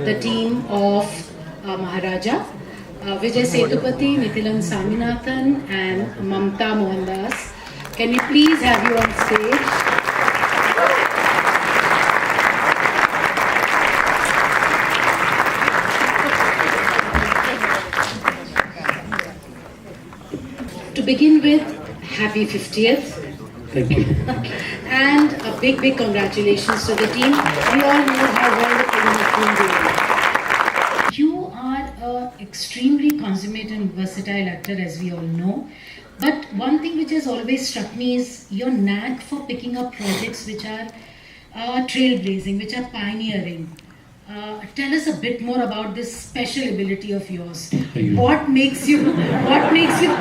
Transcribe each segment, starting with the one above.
the team of Maharaja, Vijay Sethupathi, Nithilan Saminathan and Mamta Mohandas. Can we please have you on stage? To begin with, happy 50th. Thank you. And a big congratulations to the team. We all know how well the film has been doing. You are an extremely consummate and versatile actor, as we all know. But one thing which has always struck me is your knack for picking up projects which are trailblazing, which are pioneering. Tell us a bit more about this special ability of yours. What makes you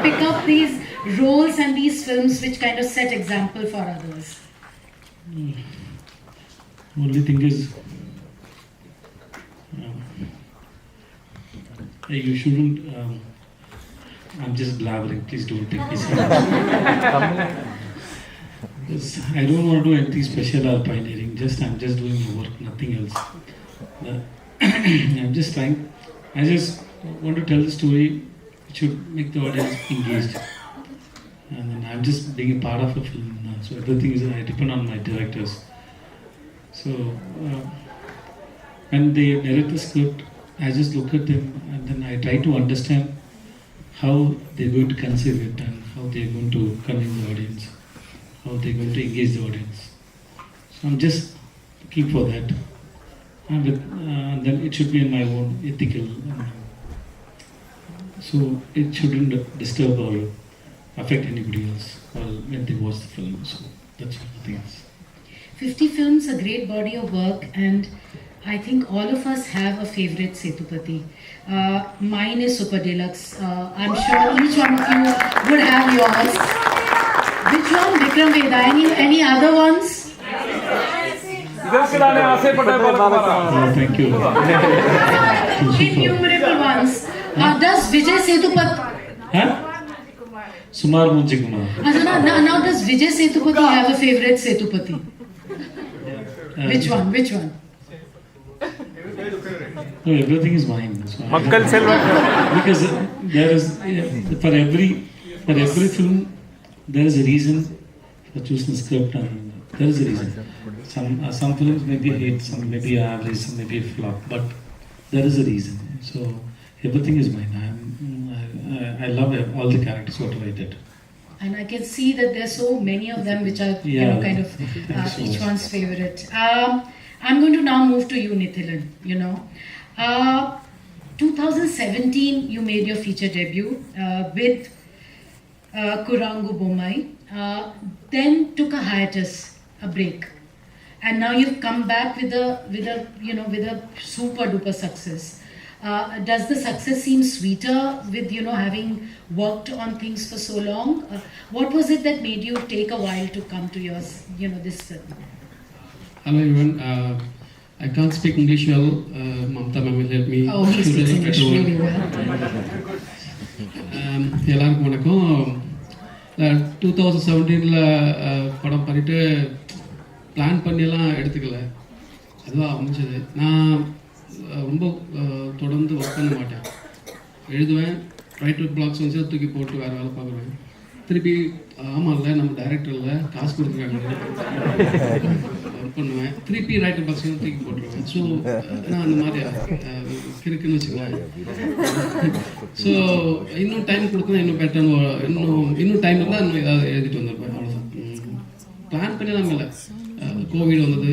pick up these roles and these films which kind of set example for others? Only thing is, you shouldn't. I'm just blabbering. Please don't take me seriously. I don't want to do anything special or pioneering. I'm just doing the work, nothing else. I'm just trying. I just want to tell the story. It should make the audience engaged. And then I'm just being a part of a film now. So everything is, I depend on my directors. So when they narrate the script, I just look at them and then I try to understand how they're going to conceive it and how they're going to convince the audience, how they're going to engage the audience. So I'm just looking for that. And then it should be in my own ethical. So it shouldn't disturb or affect anybody else when they watch the film. So that's nothing else. 50 films, a great body of work, and I think all of us have a favorite Sethupathi. Mine is Super Deluxe. I'm sure each one of you would have yours. Which one? Vikram Veda. Any other ones? Thank you. Innumerable ones. Does Vijay Sethupathi... Sumar Munjikumar. Now does Vijay Sethupathi have a favorite Sethupathi? Which one? No, everything is mine. So because there is for every film there is a reason for choosing the script, and there is a reason. Some films may be a hit, some may be average, some may be a flop, but there is a reason. So everything is mine. I love all the characters whatever I did. And I can see that there are so many of them which are kind of each one's favorite. I'm going to now move to you, Nithilan. 2017 you made your feature debut with Kurangu Bommai. Then took a hiatus, a break, and now you've come back with a super duper success. Does the success seem sweeter with having worked on things for so long? What was it that made you take a while to come to yours, this film? Hello everyone. I can't speak English well. Mamta ma'am will help me. Oh, he speaks English really well. எல்லாருக்கும் வணக்கம். 2017 படம் பண்ணிட்டு plan பண்ணியெல்லாம் எடுத்துக்கல, அதுவாக அமைஞ்சது. நான் ரொம்ப தொடர்ந்து ஒர்க் பண்ண மாட்டேன். எழுதுவேன், ரைட்டர் பிளாக்ஸ் வந்து தூக்கி போட்டு வேறு வேலை பார்க்குறேன். திருப்பி ஆமாம்ல நம்ம டைரக்டரில் காசு கொடுத்துருக்காங்க ஒர்க் பண்ணுவேன். திருப்பி ரைட்டர் பிளாக்ஸ் வந்து தூக்கி போட்டுருவேன். ஸோ நான் அந்த மாதிரி இருக்குன்னு வச்சுக்கலாம். ஸோ இன்னும் டைம் கொடுக்கணும், இன்னும் பெட்டர், இன்னும் டைம் இருந்தால் இன்னும் ஏதாவது எழுதிட்டு வந்திருப்பேன். அவ்வளோதான். பிளான் பண்ணி தான் இல்லை, கோவிட் வந்தது,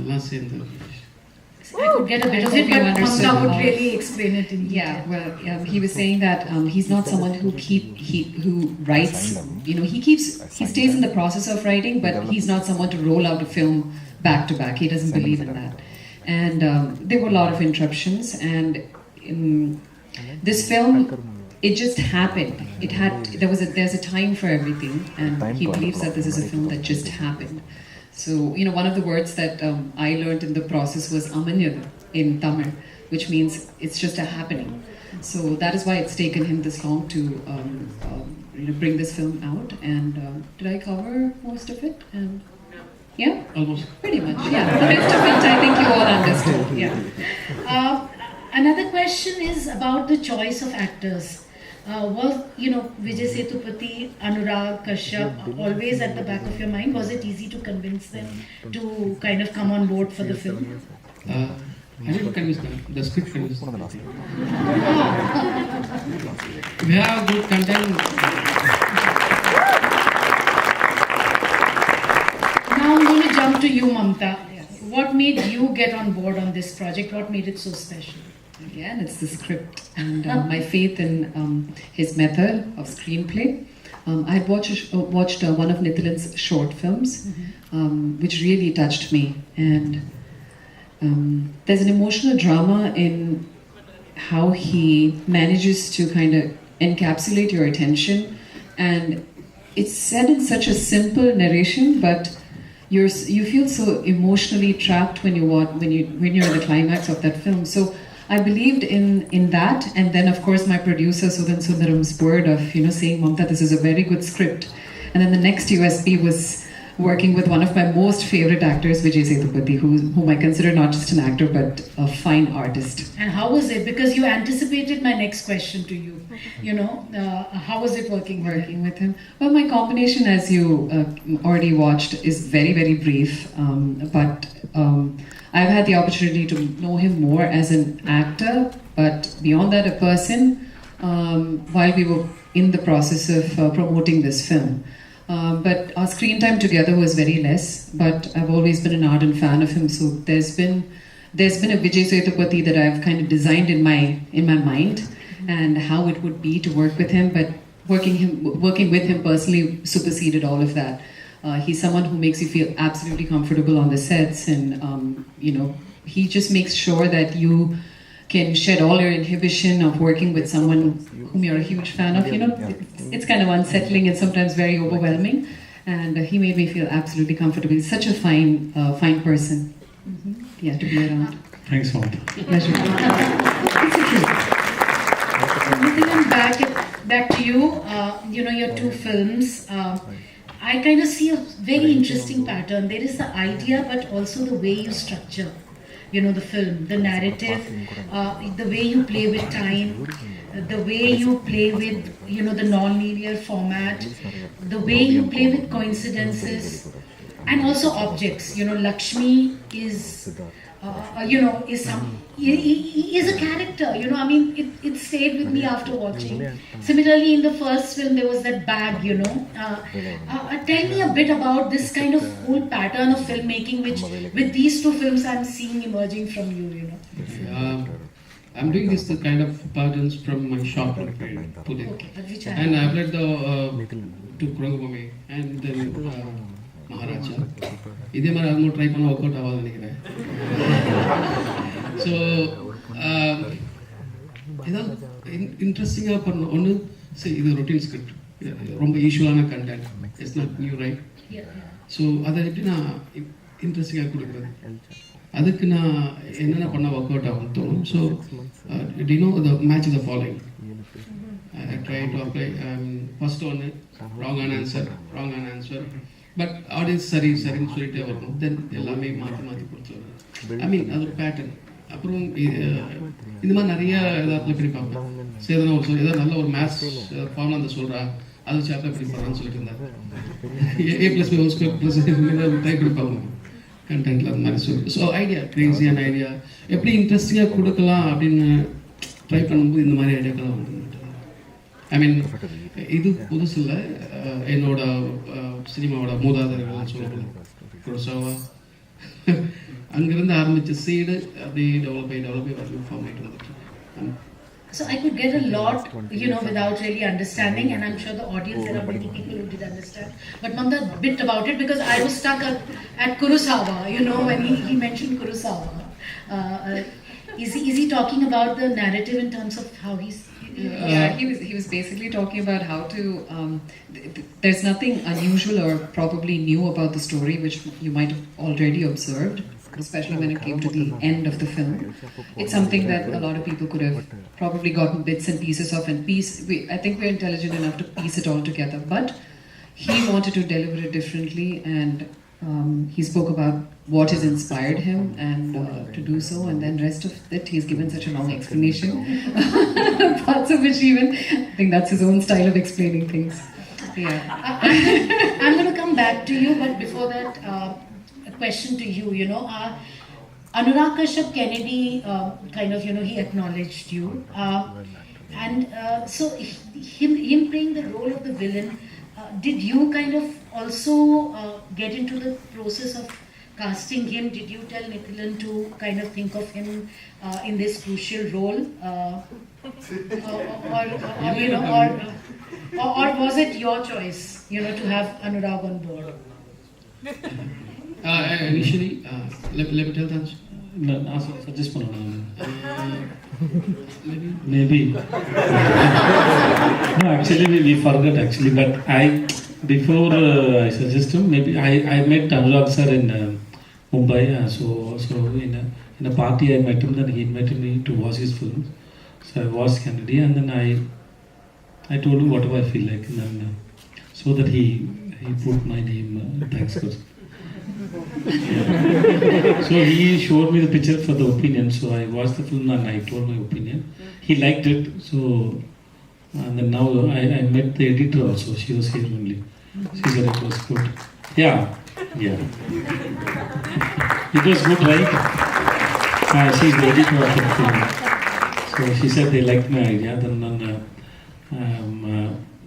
எல்லாம் சேர்ந்து. I could get a bit of it, but Mamta would really explain it in detail. Yeah, well, he was saying that he's not someone who writes. He stays in the process of writing, but he's not someone to roll out a film back to back. He doesn't believe in that. And there were a lot of interruptions, and this film, it just happened. There's a time for everything, and he believes that this is a film that just happened. So, one of the words that I learned in the process was amanyadu in Tamil, which means it's just a happening. So that is why it's taken him this long to bring this film out. And did I cover most of it? And Yeah? Almost. Pretty much, yeah. The rest of it, I think you all understood. Yeah. Another question is about the choice of actors. Was, Vijay Sethupathi, Anurag, Kashyap always at the back of your mind? Was it easy to convince them to kind of come on board for the film? I didn't convince them. The script convinced them. We have good content. Now I'm going to jump to you, Mamta. What made you get on board on this project? What made it so special? Again, it's the script and my faith in his method of screenplay. I had watched one of Nithilan's short films, which really touched me. And there's an emotional drama in how he manages to kind of encapsulate your attention. And it's said in such a simple narration, but you feel so emotionally trapped when you're in the climax of that film. So I believed in that, and then of course my producer Sudhan Sundaram's word of saying, Mamta, this is a very good script. And then the next USP was working with one of my most favorite actors, Vijay Sethupathi, whom I consider not just an actor but a fine artist. And how was it? Because you anticipated my next question to you. How was it working with him? Well, my combination, as you already watched, is very, very brief. But I've had the opportunity to know him more as an actor, but beyond that, a person, while we were in the process of promoting this film. But our screen time together was very less, but I've always been an ardent fan of him, so there's been a Vijay Sethupathi that I've kind of designed in my mind, and how it would be to work with him, but working with him personally superseded all of that. He's someone who makes you feel absolutely comfortable on the sets, and he just makes sure that you can shed all your inhibition of working with someone whom you're a huge fan of. It's kind of unsettling and sometimes very overwhelming, and he made me feel absolutely comfortable. He's such a fine person. Yeah, to be around. Thanks, Mamta. Pleasure. Nithilan, back to you. Your two films. I kind of see a very interesting pattern. There is the idea, but also the way you structure, the film, the narrative, the way you play with time, the way you play with, the non-linear format, the way you play with coincidences, and also objects. Lakshmi is is a character. It stayed with me after watching. Similarly, in the first film, there was that bag. Tell me a bit about this kind of whole pattern of filmmaking, which with these two films I'm seeing emerging from you. I'm doing this kind of patterns from my shop today. Okay, And I played to Kurangabumi and then Maharaja. இதே மாதிரி அது try பண்ண work out ஆகாதுன்னு நினைக்கிறேன். So ஏதாவது இன்ட்ரெஸ்டிங்காக பண்ணணும் ஒன்று. சரி, இது ரொட்டீன் ஸ்கிரிப்ட், ரொம்ப யூஷுவலான content, it's not new right. So அதை எப்படி நான் இன்ட்ரெஸ்டிங்காக கொடுக்குறது, அதுக்கு நான் என்னென்ன பண்ண ஒர்க் அவுட் ஆகும்னு தோணும். So the match the following. I try to apply first one wrong answer. But audience சரின்னு சொல்லிட்டே வரணும். தென் எல்லாமே மாற்றி கொடுத்துருவாங்க. ஐ மீன் அது ஒரு பேட்டர்ன். அப்புறம் இந்த மாதிரி நிறைய ஏதாவது எப்படி பார்ப்பேன். சேதனா ஒரு ஏதாவது நல்ல ஒரு மேத்ஸ் ஃபார்ம்லாம் அந்த சொல்கிறா, அது வச்சு அப்போ எப்படி பண்ணுறான்னு சொல்லிட்டு இருந்தாங்க. A+B² ட்ரை பண்ணி பார்ப்போம் கண்டென்ட்டில் அந்த மாதிரி சொல்லி. ஸோ ஐடியா, க்ரேஸியான ஐடியா எப்படி இன்ட்ரெஸ்டிங்காக கொடுக்கலாம் அப்படின்னு ட்ரை பண்ணும்போது இந்த மாதிரி ஐடியாக்கெல்லாம் வந்து ஐ மீன் இது புதுசு இல்லை. என்னோட சினிமாவோட மூதாதையர்கள்லாம் சொல்லணும். குரோசாவா அங்கிருந்து ஆரம்பித்த சீடு அப்படியே டெவலப் ஆகி ஃபார்ம் ஆகிட்டு வந்துட்டு. So I could get a lot, without really understanding, and I'm sure the audience, there are many people who did understand. But Mamta, a bit about it, because I was stuck at Kurosawa, when he mentioned Kurosawa. Is he talking about the narrative in terms of how he's... Yeah, he was basically talking about how to. There's nothing unusual or probably new about the story, which you might have already observed, especially when it came to the end of the film. It's something that a lot of people could have probably gotten bits and pieces of, and I think we're intelligent enough to piece it all together. But he wanted to deliver it differently, and He spoke about what has inspired him and to do so, and then rest of it he's given such a long explanation. Parts of which even I think that's his own style of explaining things. Yeah. I'm going to come back to you, but before that, a question to you. Anurag Kashyap Kennedy kind of, he acknowledged you. So him playing the role of the villain, did you kind of also get into the process of casting him? Did you tell Nithilan to kind of think of him in this crucial role? Or was it your choice, to have Anurag on board? Initially, let me tell that. No, suggest maybe. No, actually we forgot actually, but before I suggest him, maybe I met Anurag sir in Mumbai. So in a party I met him. Then he invited me to watch his films. So I watched Kennedy, and then I told him whatever I feel like, and then so that he put my name. Thanks, sir. Yeah. So he showed me the picture for the opinion. So I watched the film and I told my opinion. He liked it. So and then now I met the editor also. She was here only. She said it was good. Yeah. It was good, right? She's the editor of the film. So she said they liked my idea.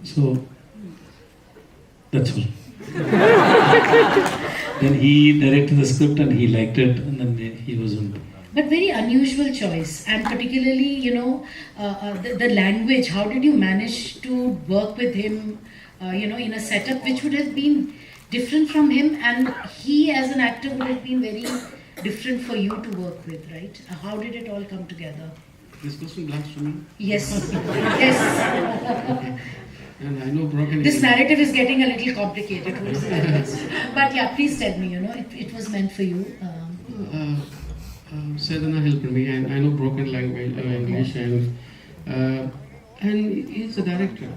So that's all. Then he directed the script and he liked it, and then he was on. But very unusual choice, and particularly, the language. How did you manage to work with him, in a setup which would have been different from him, and he as an actor would have been very different for you to work with, right? How did it all come together? This question belongs to me. Yes, yes. And I know broken. This narrative is getting a little complicated, but yeah, please tell me. It was meant for you. Sedana helped me, and I know broken language, English, and he's a director.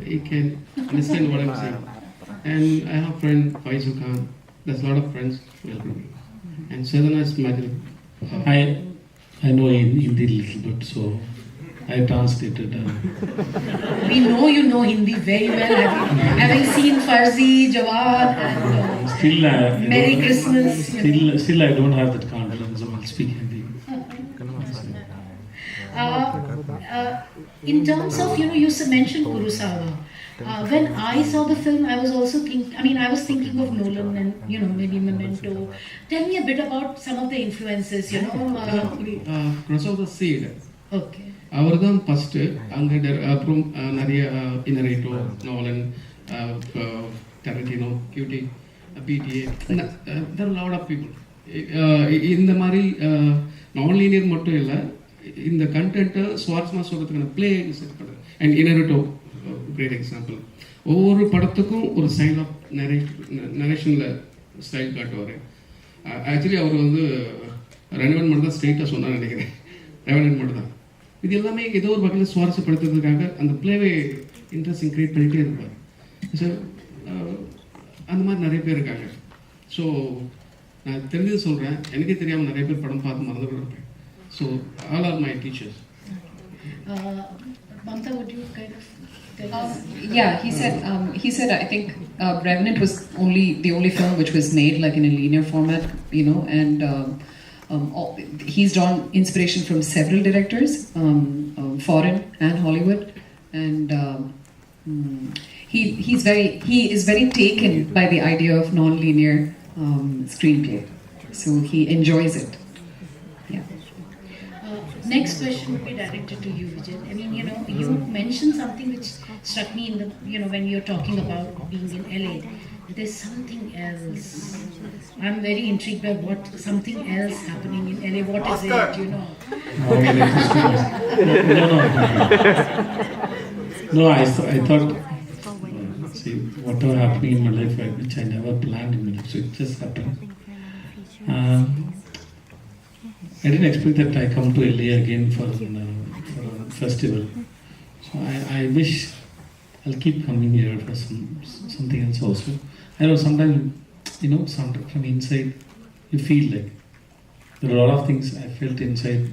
He can understand what I'm saying. And I have a friend Faisal Khan. There's a lot of friends who help me. And Sedana is magic. I know Hindi a little bit, so I translated. We know you know Hindi very well, having seen Farzi, Jawad, and still, Merry Christmas. Still, I don't have that confidence. I'll speak Hindi. In terms of, you mentioned Kurosawa. When I saw the film, I was also I was thinking of Nolan and, maybe Memento. Tell me a bit about some of the influences, Kurosawa the seed. Okay. அவர் தான் first அங்கே அப்புறம் நிறைய Inarritu Nolan Tarantino கியூட்டி பிடிஏ there lot of people இந்த மாதிரி நான் linear மட்டும் இல்லை இந்த கண்டென்ட்டை சுவாரஸ்யமாக சொல்கிறதுக்கான பிளே செட் பண்ணுறது அண்ட் இனரேட்டோ கிரேட் எக்ஸாம்பிள் ஒவ்வொரு படத்துக்கும் ஒரு ஸ்டைல் ஆஃப் நரேஷனில் ஸ்டைல் காட்டுவார் ஆக்சுவலி அவர் ரெனவன் மட்டும் தான் ஸ்ட்ரெயிட்டாக சொன்னான்னு நினைக்கிறேன் ரெவனன் மட்டும் தான் இது எல்லாமே ஏதோ ஒரு வகையில் சுவாரஸ்யப்படுத்துறதுக்காக அந்த பிளேவே இன்ட்ரெஸ்டிங் க்ரியேட் பண்ணிகிட்டே இருப்பார் ஸோ அந்த மாதிரி நிறைய பேர் இருக்காங்க ஸோ நான் தெரிஞ்சது சொல்கிறேன் எனக்கே தெரியாமல் நிறைய பேர் படம் பார்த்து மறந்து கூட இருப்பேன் so all R my teachers Mamta, would you kind of tell us? Yeah, he said I think Revenant was the only film which was made like in a linear format, and he's drawn inspiration from several directors, foreign and Hollywood, and he is very taken by the idea of non-linear screenplay, so he enjoys it. Yeah. Next question would be directed to you, Vijay. You mentioned something which struck me in the, when you're talking about being in LA. There's something else. I'm very intrigued by what something else happening in LA. What is it? No, I thought, see, whatever happening in my life, which I never planned in my life, so it just happened. I didn't expect that I come to LA again for a festival. So I wish I'll keep coming here for something else also. I know sometimes you know, something from inside, you feel like there are a lot of things I felt inside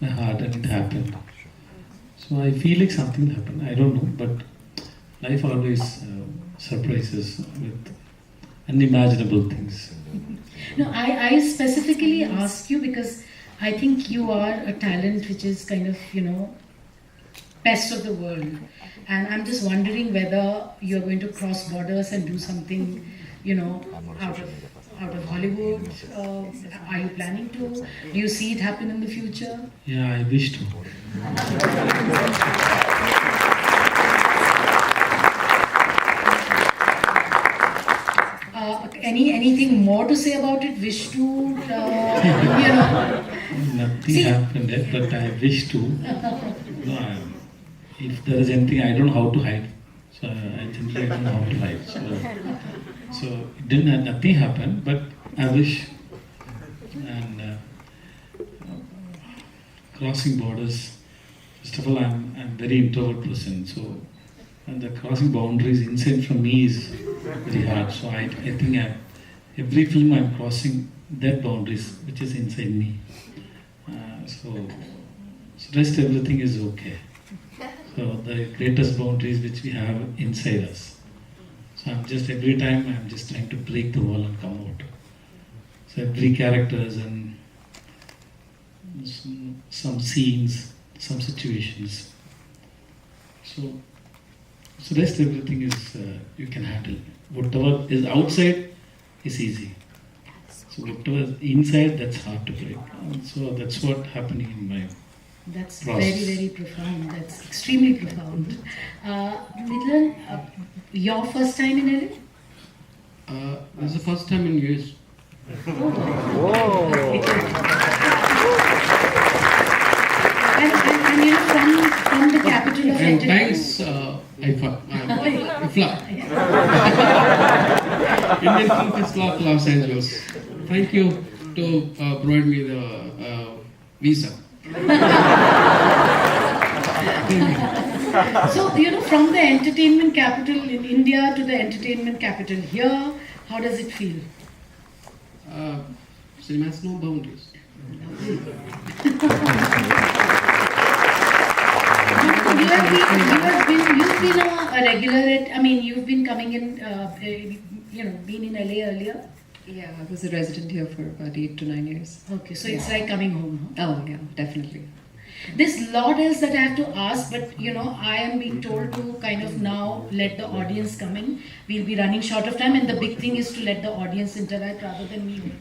my heart and it happened. So I feel like something happened. I don't know, but life always surprises with unimaginable things. No, I specifically ask you because I think you are a talent which is kind of, you know, best of the world. And I'm just wondering whether you're going to cross borders and do something, you know, out of Hollywood. Are you planning to? Do you see it happen in the future? Yeah, I wish to. Anything more to say about it? Wish to, you know? Nothing happened yet, but I wish to. No, if there is anything, I don't know how to hide. So I generally don't know how to hide. So it didn't. Nothing happened, but I wish. And crossing borders. First of all, I'm very introvert person. So and the crossing boundaries inside from me is very hard. So I think every film I'm crossing that boundaries which is inside me. So rest everything is okay. So the greatest boundaries which we have inside us. So every time I'm just trying to break the wall and come out. So every characters and some scenes, some situations. So rest everything is you can handle. Whatever is outside is easy. So whatever is inside, that's hard to break. So that's what happening in my That's process. very, very profound. That's extremely profound. Nithilan, your first time in LA? This is the first time in US. And you know, from the capital of And entertainment. thanks, IFA, Indian Film Festival of Los Angeles. Thank you to provide me the visa. So, you know, from the entertainment capital in India to the entertainment capital here, how does it feel? Cinema has no boundaries. You've been a regular at, I mean, you've been coming in, you know, been in LA earlier? Yeah, I was a resident here for about 8 to 9 years. Okay, so it's like coming home, huh? Oh, yeah, definitely. There's a lot else that I have to ask, but you know, I am being told to kind of now let the audience come in. We'll be running short of time, and the big thing is to let the audience interact rather than me make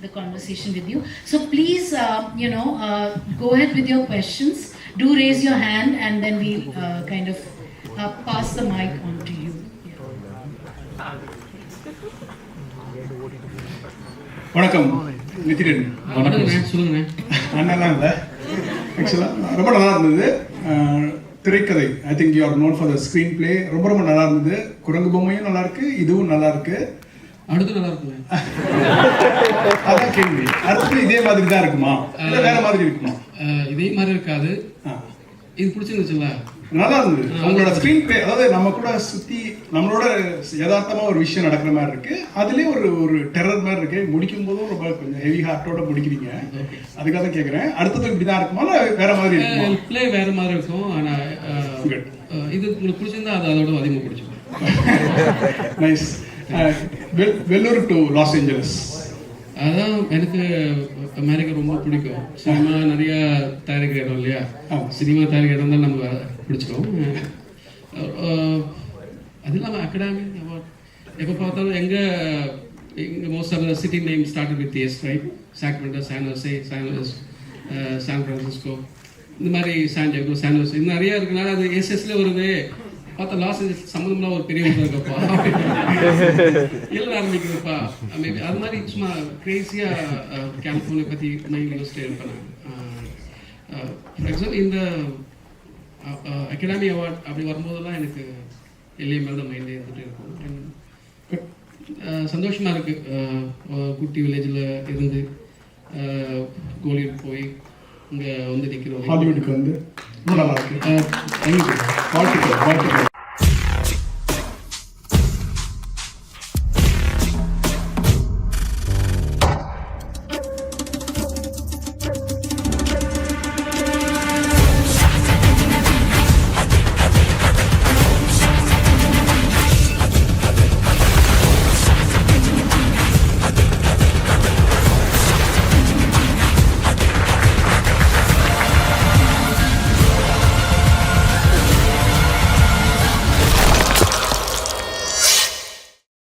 the conversation with you. So please, you know, go ahead with your questions. Do raise your hand, and then we'll kind of pass the mic on to you. வணக்கம் நிதிலன். சொல்லுங்க. நல்லா இல்லை ஆக்சுவலாக ரொம்ப நல்லா இருந்தது. திரைக்கதை I think you are known for the screen play. ரொம்ப நல்லா இருந்தது. குரங்கு பொம்மையும் நல்லா இருக்கு, இதுவும் நல்லா இருக்கு. அடுத்து நல்லா இருக்குங்க. அதான் கேள்வி. அடுத்து இதே மாதிரி தான் இருக்குமா இல்லை வேற மாதிரி இருக்குமா? இதே மாதிரி இருக்காது. இது பிடிச்சிருந்துச்சுல்ல? நல்லா இருந்தது. அவங்களோட ஸ்க்ரீன் பிளே, அதாவது நம்ம கூட சுற்றி நம்மளோட யதார்த்தமாக ஒரு விஷயம் நடக்கிற மாதிரி இருக்கு. அதுலேயே ஒரு டெரர் மாதிரி இருக்கு. முடிக்கும் போதும் ரொம்ப கொஞ்சம் ஹெவி ஹார்ட்டோட முடிக்கிறீங்க. அதுக்காக தான் கேட்குறேன். அடுத்தது இப்படி தான் இருக்குமா இல்லை வேற மாதிரி இருக்குமா? பிளே வேற மாதிரி இருக்கும். ஆனால் இது உங்களுக்கு பிடிச்சிருந்தா அது அதோட அதிகமாக பிடிச்சிருக்கும். Nice. Vellore to Los Angeles. அதான் எனக்கு அமெரிக்கா ரொம்ப பிடிக்கும். சினிமா நிறையா தயாரிக்கிற இடம் இல்லையா? சினிமா தயாரிக்கிற இடம் தான் நம்ம பிடிச்சிரும். அது இல்லாமல் அகாடமிக் அவார்ட் எப்போ பார்த்தாலும் எங்கே most of the city name started with S, right? Sacramento, San Jose, San Francisco, இந்த மாதிரி சான் டியேகோ, சான் ஹோசே, இது நிறையா இருக்கனால அது எஸ்எஸ்ல வருது. பார்த்தா லாஸ் ஏஞ்சல்ஸ் சம்மந்தம்லாம் ஒரு பெரிய ஊர் இருக்கப்பா, எழுத ஆரம்பிக்கிறப்பா. மேபி அது மாதிரி சும்மா கிரேசியாக கலிஃபோர்னியா பற்றி மைண்ட் யோசிச்சுட்டே இருப்பேன். ஃபார் எக்ஸாம்பிள் இந்த அகாடமி அவார்ட் அப்படி வரும்போதெல்லாம் எனக்கு எல்லைய மேலே தான் மைண்டே இருந்துகிட்டே இருக்கும். சந்தோஷமாக இருக்குது. குட்டி வில்லேஜில் இருந்து கோலிவுட் போய் இங்கே வந்து நிற்கிறோம். ஹாலிவுட்டுக்கு வந்து நல்லா இருக்கு. தேங்க்யூ. வாழ்த்துக்கள்.